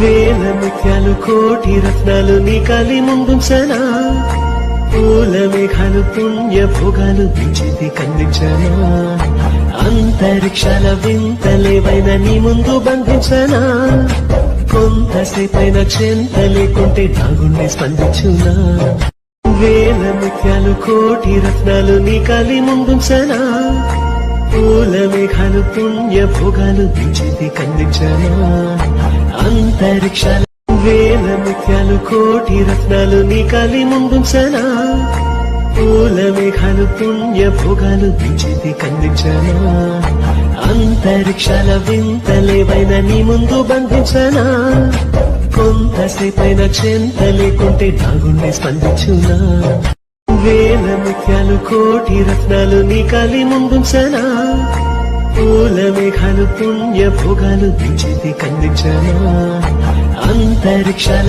వేల ముత్యాలు కోటి రత్నాలు నీ కలి ముందుంచనా, పూల మేఘాలు పుణ్య భోగాలు చేతి కందించనా, అంతరిక్షాల వింతలేవైన నీ ముందు బంధించనా, కొంతసేపైన చెంత లేకుంటే నా గుండె స్పందించునా. వేల ముత్యాలు కోటి రత్నాలు నీ కలి ముందుంచనా, పూల మేఘాలు పుణ్య భోగాలు చేతి కందించనా, అంతరిక్షాల వేల ముత్యాలు కోటి రత్నాలు నీ కలి ముందుంచనా, పూల మేఘాలు పుణ్య భోగాలు చేతి కందించనా, అంతరిక్షాల వింతలేవైన నీ ముందు బంధించనా, కొంతసేపైన చెంత లేకుంటే నా గుండె స్పందించునా. వేల ముత్యాలు కోటి రత్నాలు నీ కలి ముందుంచనా, పూల మేఘాలు పుణ్య భోగాలు చేతి కందించనా, అంతరిక్షాల